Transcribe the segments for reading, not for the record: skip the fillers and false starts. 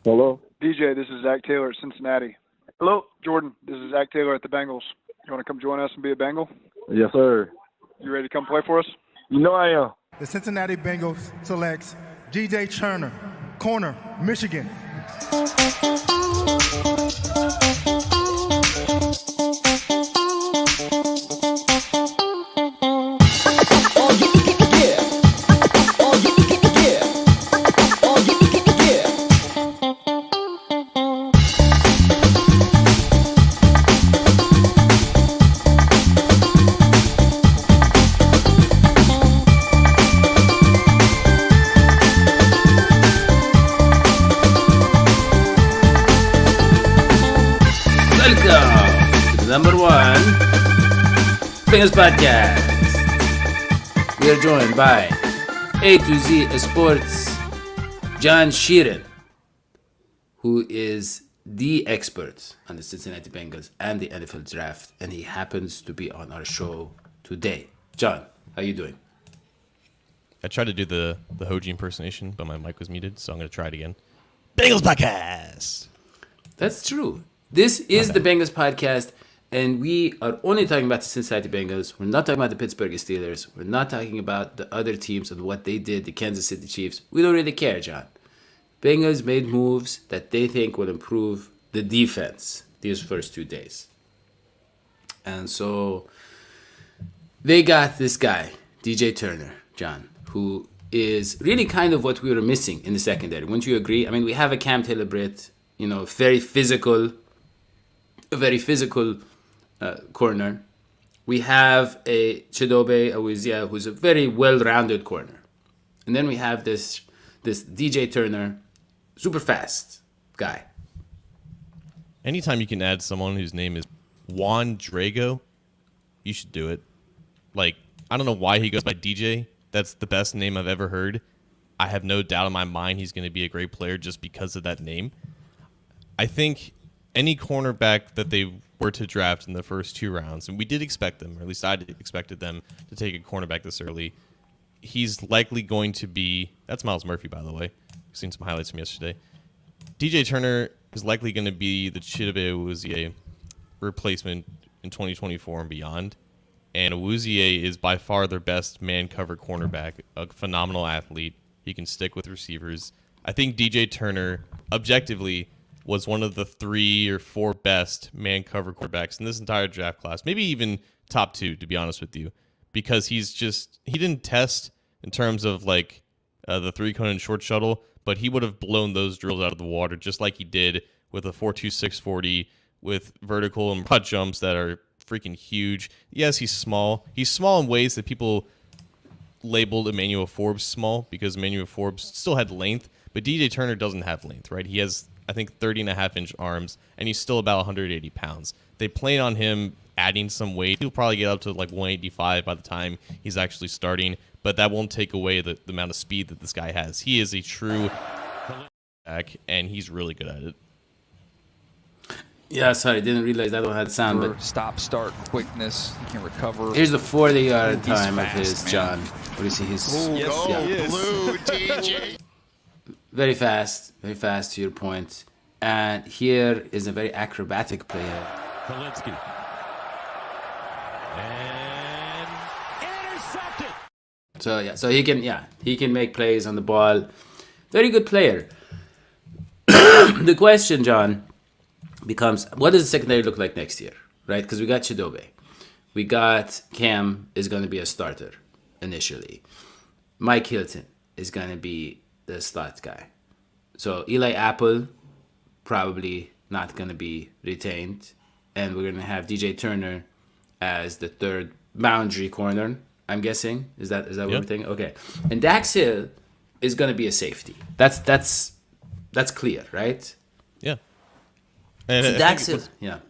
Hello? DJ, this is Zach Taylor at Cincinnati. Hello? Jordan, this is Zach Taylor at the Bengals. You want to come join us and be a Bengal? Yes, sir. You ready to come play for us? You know I am. The Cincinnati Bengals selects G.J. Turner, corner, Michigan. Number one, Bengals Podcast. We are joined by A to Z Sports, John Sheeran, who is the expert on the Cincinnati Bengals and the NFL draft, and he happens to be on our show today. John, how you doing? I tried to do the Hoji impersonation, but my mic was muted, so I'm going to try it again. Bengals Podcast! That's true. This is the Bengals Podcast. And we are only talking about the Cincinnati Bengals. We're not talking about the Pittsburgh Steelers. We're not talking about the other teams and what they did, the Kansas City Chiefs. We don't really care, John. Bengals made moves that they think will improve the defense these first 2 days. And so they got this guy, DJ Turner, John, who is really kind of what we were missing in the secondary. Wouldn't you agree? I mean, we have a Cam Taylor-Britt, very physical corner. We have a Chidobe Awuzie, who's a very well-rounded corner. And then we have this DJ Turner, super fast guy. Anytime you can add someone whose name is Juan Drago, you should do it. Like, I don't know why he goes by DJ. That's the best name I've ever heard. I have no doubt in my mind he's going to be a great player just because of that name. I think any cornerback that they were to draft in the first 2 rounds, and we did expect them, or at least I expected them to take a cornerback this early, he's likely going to be... That's Miles Murphy, by the way. I've seen some highlights from yesterday. DJ Turner is likely going to be the Chidobe Awuzie replacement in 2024 and beyond. And Awuzie is by far their best man-cover cornerback, a phenomenal athlete. He can stick with receivers. I think DJ Turner, objectively, was one of the 3 or 4 best man-cover quarterbacks in this entire draft class. Maybe even top 2, to be honest with you. Because he didn't test in terms of like the 3-cone and short shuttle, but he would have blown those drills out of the water just like he did with a 4.26 40 with vertical and broad jumps that are freaking huge. Yes, he's small. He's small in ways that people labeled Emmanuel Forbes small because Emmanuel Forbes still had length, but DJ Turner doesn't have length, right? He has, I think, 30.5-inch arms, and he's still about 180 pounds. They plan on him adding some weight. He'll probably get up to like 185 by the time he's actually starting, but that won't take away the amount of speed that this guy has. He is a true back, and he's really good at it. Yeah, sorry, didn't realize that one had sound. But stop, start, quickness, he can recover. Here's the 40-yard time of his, man. John. What do you see? His Blue DJ. Very fast to your point. And here is a very acrobatic player. Kalinsky. And intercepted. So he can make plays on the ball. Very good player. The question, John, becomes, what does the secondary look like next year, right? Because we got Chidobe. We got Cam is going to be a starter initially. Mike Hilton is going to be the slot guy. So Eli Apple probably not going to be retained. And we're going to have DJ Turner as the third boundary corner, I'm guessing. Is that what we're thinking? Okay. And Dax Hill is going to be a safety. That's clear, right? Yeah. And so Dax Hill,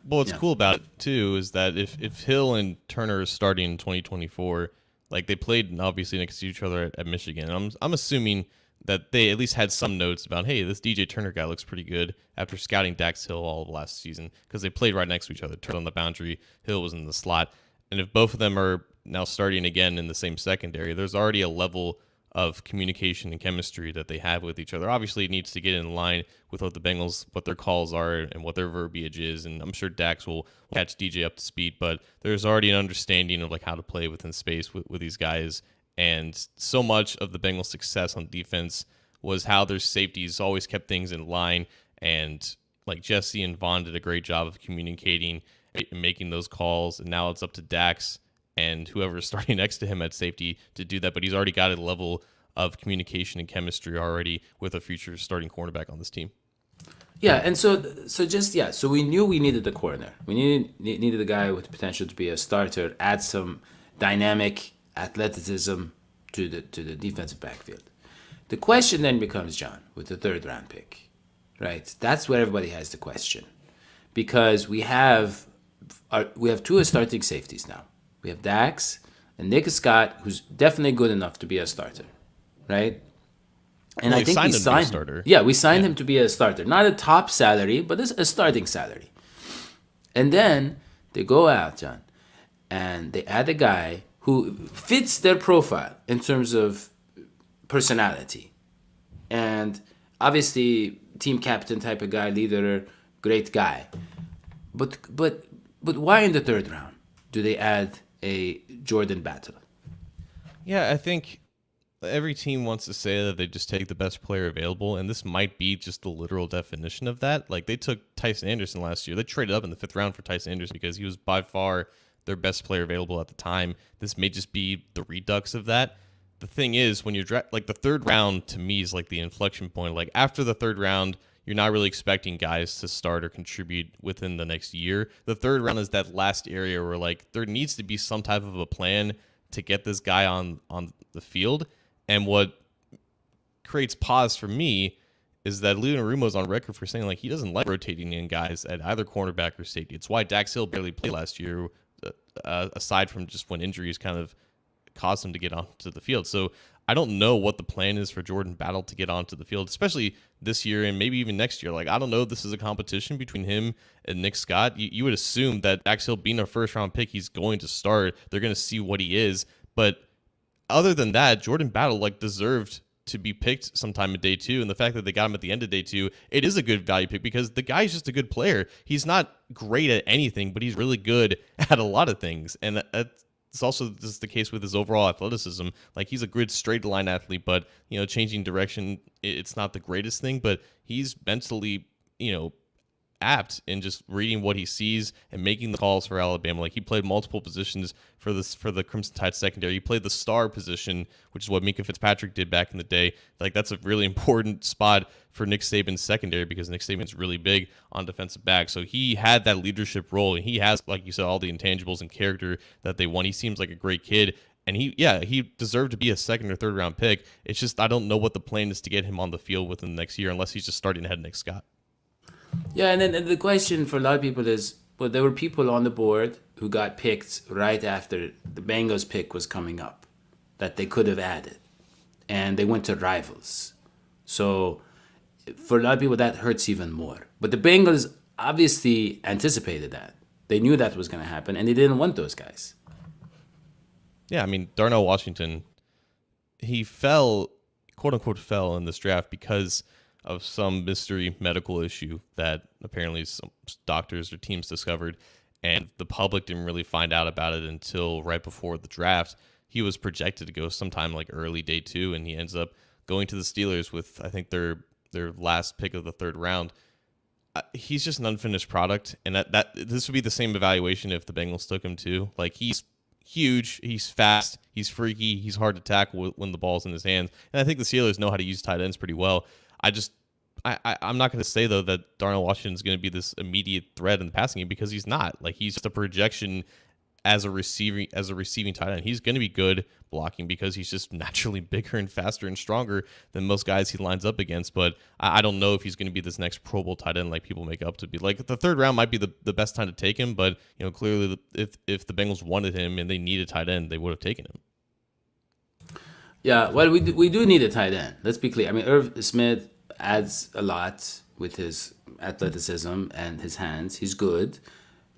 what's cool about it, too, is that if Hill and Turner are starting in 2024, like they played obviously next to each other at Michigan. And I'm assuming that they at least had some notes about, hey, this DJ Turner guy looks pretty good after scouting Dax Hill all of last season because they played right next to each other. Turner on the boundary, Hill was in the slot. And if both of them are now starting again in the same secondary, there's already a level of communication and chemistry that they have with each other. Obviously, it needs to get in line with what the Bengals, what their calls are and what their verbiage is. And I'm sure Dax will catch DJ up to speed, but there's already an understanding of like how to play within space with these guys. And so much of the Bengals' success on defense was how their safeties always kept things in line. And like Jesse and Vaughn did a great job of communicating and making those calls. And now it's up to Dax and whoever's starting next to him at safety to do that. But he's already got a level of communication and chemistry already with a future starting cornerback on this team. Yeah, and so we knew we needed a corner. We needed a guy with potential to be a starter, add some dynamic athleticism to the defensive backfield. The question then becomes, John, with the third round pick, right? That's where everybody has the question, because we have two starting safeties now. We have Dax and Nick Scott, who's definitely good enough to be a starter, right? And well, I think we signed him to be a starter. Yeah, we signed him to be a starter, not a top salary, but a starting salary. And then they go out, John, and they add a guy who fits their profile in terms of personality, and obviously team captain type of guy, leader, great guy. But why in the third round do they add a Jordan Battle? Yeah, I think every team wants to say that they just take the best player available, and this might be just the literal definition of that. Like, they took Tyson Anderson last year. They traded up in the 5th round for Tyson Anderson because he was by far their best player available at the time. This may just be the redux of that. The thing is, when you're like, the 3rd round to me is like the inflection point. Like, after the 3rd round, you're not really expecting guys to start or contribute within the next year. The 3rd round is that last area where like there needs to be some type of a plan to get this guy on the field. And what creates pause for me is that Lou Narumo's on record for saying like he doesn't like rotating in guys at either cornerback or safety. It's why Dax Hill barely played last year, aside from just when injuries kind of caused him to get onto the field. So I don't know what the plan is for Jordan Battle to get onto the field, especially this year and maybe even next year. Like, I don't know if this is a competition between him and Nick Scott. You would assume that Dax Hill being a 1st round pick, he's going to start. They're going to see what he is. But other than that, Jordan Battle like deserved to be picked sometime in day 2. And the fact that they got him at the end of day 2, it is a good value pick because the guy's just a good player. He's not great at anything, but he's really good at a lot of things. And it's also just the case with his overall athleticism. Like, he's a good straight line athlete, but, changing direction, it's not the greatest thing, but he's mentally, apt in just reading what he sees and making the calls for Alabama. Like, he played multiple positions for the Crimson Tide secondary. He played the star position, which is what Minka Fitzpatrick did back in the day. Like, that's a really important spot for Nick Saban's secondary because Nick Saban's really big on defensive back. So he had that leadership role, and he has, like you said, all the intangibles and character that they want. He seems like a great kid, and he deserved to be a 2nd or 3rd round pick. It's just I don't know what the plan is to get him on the field within the next year unless he's just starting ahead of Nick Scott. Yeah, and then the question for a lot of people is, well, there were people on the board who got picked right after the Bengals pick was coming up that they could have added, and they went to rivals. So for a lot of people, that hurts even more. But the Bengals obviously anticipated that. They knew that was going to happen, and they didn't want those guys. Yeah, I mean, Darnell Washington, he fell, quote-unquote, fell in this draft because of some mystery medical issue that apparently some doctors or teams discovered, and the public didn't really find out about it until right before the draft. He was projected to go sometime like early day 2, and he ends up going to the Steelers with, I think, their last pick of the 3rd round. He's just an unfinished product, and that this would be the same evaluation if the Bengals took him too. Like, he's huge, he's fast, he's freaky, he's hard to tackle when the ball's in his hands, and I think the Steelers know how to use tight ends pretty well. I'm not going to say, though, that Darnell Washington is going to be this immediate threat in the passing game because he's not. Like, he's just a projection as a receiving tight end. He's going to be good blocking because he's just naturally bigger and faster and stronger than most guys he lines up against. But I don't know if he's going to be this next Pro Bowl tight end like people make up to be. Like, the 3rd round might be the best time to take him, but clearly if the Bengals wanted him and they needed a tight end, they would have taken him. Yeah, well, we do need a tight end. Let's be clear. I mean, Irv Smith adds a lot with his athleticism and his hands. He's good,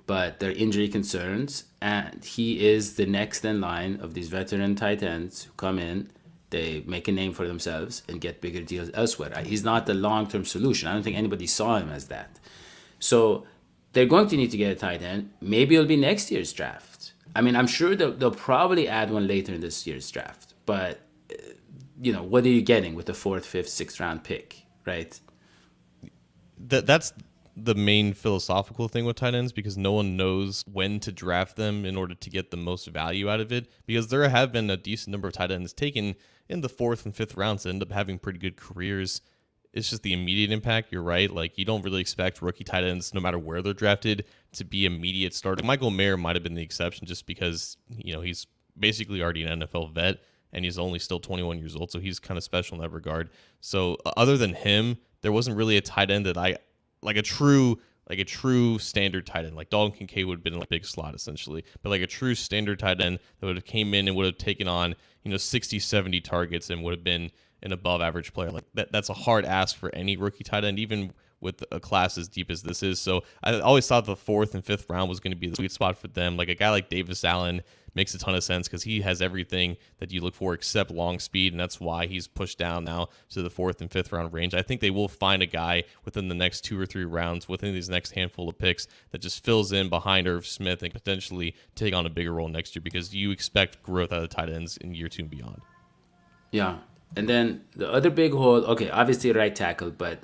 but there are injury concerns, and he is the next in line of these veteran tight ends who come in They make a name for themselves and get bigger deals elsewhere. He's not the long-term solution. I don't think anybody saw him as that. So they're going to need to get a tight end. Maybe it'll be next year's draft. I mean, I'm sure they'll probably add one later in this year's draft. But, what are you getting with the 4th, 5th, 6th round pick, right? That's the main philosophical thing with tight ends, because no one knows when to draft them in order to get the most value out of it, because there have been a decent number of tight ends taken in the 4th and 5th rounds that end up having pretty good careers. It's just the immediate impact. You're right. Like, you don't really expect rookie tight ends, no matter where they're drafted, to be immediate starters. Michael Mayer might have been the exception just because, he's basically already an NFL vet and he's only still 21 years old. So he's kind of special in that regard. So other than him, there wasn't really a tight end that like a true standard tight end. Like Dalton Kincaid would have been a big slot essentially, but like a true standard tight end that would have came in and would have taken on, 60, 70 targets and would have been an above average player. Like that's a hard ask for any rookie tight end, even with a class as deep as this is. So I always thought the 4th and 5th round was going to be the sweet spot for them. Like a guy like Davis Allen makes a ton of sense because he has everything that you look for except long speed, and that's why he's pushed down now to the 4th and 5th round range. I think they will find a guy within the next 2 or 3 rounds, within these next handful of picks, that just fills in behind Irv Smith and potentially take on a bigger role next year, because you expect growth out of tight ends in year 2 and beyond. Yeah. And then the other big hole, okay, obviously right tackle, but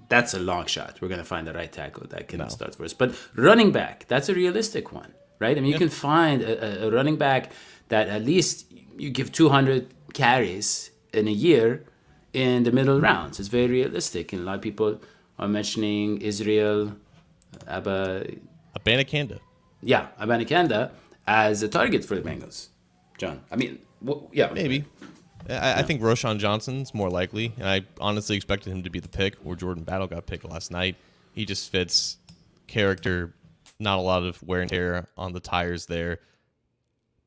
that's a long shot. We're going to find the right tackle that can start for us. But running back, that's a realistic one, right? I mean, you can find a running back that at least you give 200 carries in a year in the middle rounds. It's very realistic. And a lot of people are mentioning Israel Abanikanda. Yeah, Abanikanda as a target for the Bengals. John, I mean, Maybe. I think Roshan Johnson's more likely, and I honestly expected him to be the pick where Jordan Battle got picked last night. He just fits character, not a lot of wear and tear on the tires there.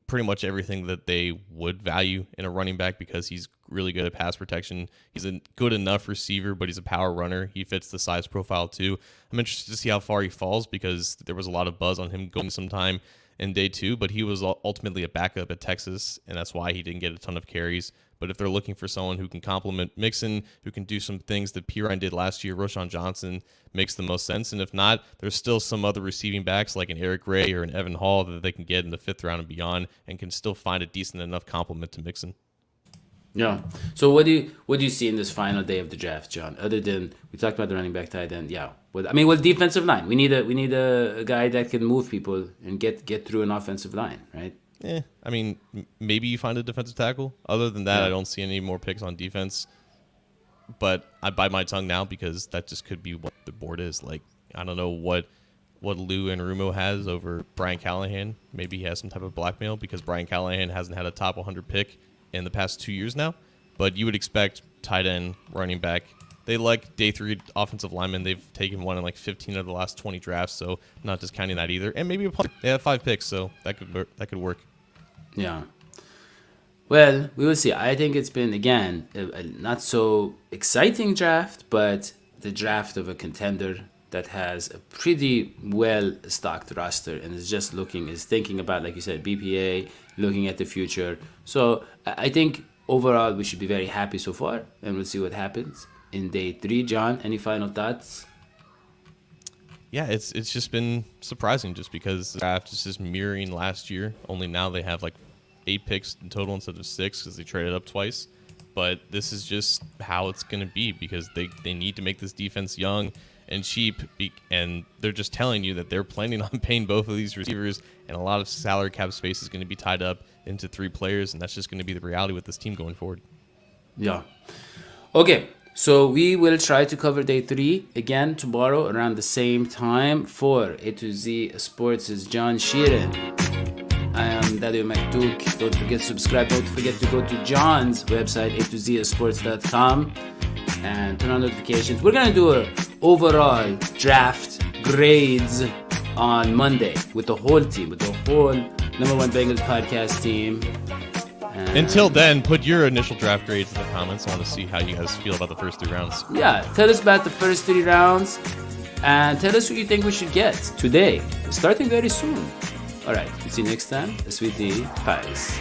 Pretty much everything that they would value in a running back, because he's really good at pass protection. He's a good enough receiver, but he's a power runner. He fits the size profile too. I'm interested to see how far he falls, because there was a lot of buzz on him going sometime in day 2, but he was ultimately a backup at Texas, and that's why he didn't get a ton of carries. But if they're looking for someone who can complement Mixon, who can do some things that Pirine did last year, Roshan Johnson makes the most sense. And if not, there's still some other receiving backs like an Eric Ray or an Evan Hall that they can get in the 5th round and beyond, and can still find a decent enough complement to Mixon. Yeah. So what do you see in this final day of the draft, John? Other than we talked about the running back, tight end, with defensive line, we need a guy that can move people and get through an offensive line, right? I mean, maybe you find a defensive tackle. Other than that, I don't see any more picks on defense. But I bite my tongue now, because that just could be what the board is. Like, I don't know what Lou and Rumo has over Brian Callahan. Maybe he has some type of blackmail, because Brian Callahan hasn't had a top 100 pick in the past 2 years now. But you would expect tight end, running back. They like day 3 offensive linemen. They've taken one in like 15 of the last 20 drafts, so not discounting that either. And maybe a punter. They have 5 picks, so that could work. Yeah. Well, we will see. I think it's been, again, a not so exciting draft, but the draft of a contender that has a pretty well-stocked roster and is thinking about, like you said, BPA, looking at the future. So I think overall we should be very happy so far, and we'll see what happens in day 3. John, any final thoughts? Yeah, it's just been surprising, just because the draft is just mirroring last year. Only now they have like 8 picks in total instead of 6, because they traded up twice. But this is just how it's going to be, because they need to make this defense young and cheap, and they're just telling you that they're planning on paying both of these receivers, and a lot of salary cap space is going to be tied up into 3 players, and that's just going to be the reality with this team going forward. Yeah. Okay. So we will try to cover day 3 again tomorrow around the same time. For A to Z Sports' John Sheeran. I am Dario McDuke. Don't forget to subscribe. Don't forget to go to John's website, atozsports.com, and turn on notifications. We're going to do an overall draft grades on Monday with the whole team, with the whole number 1 Bengals podcast team. Until then, put your initial draft grades in the comments. I want to see how you guys feel about the first 3 rounds. Yeah, tell us about the first 3 rounds, and tell us who you think we should get today, starting very soon. All right, see you next time. Sweetie pies.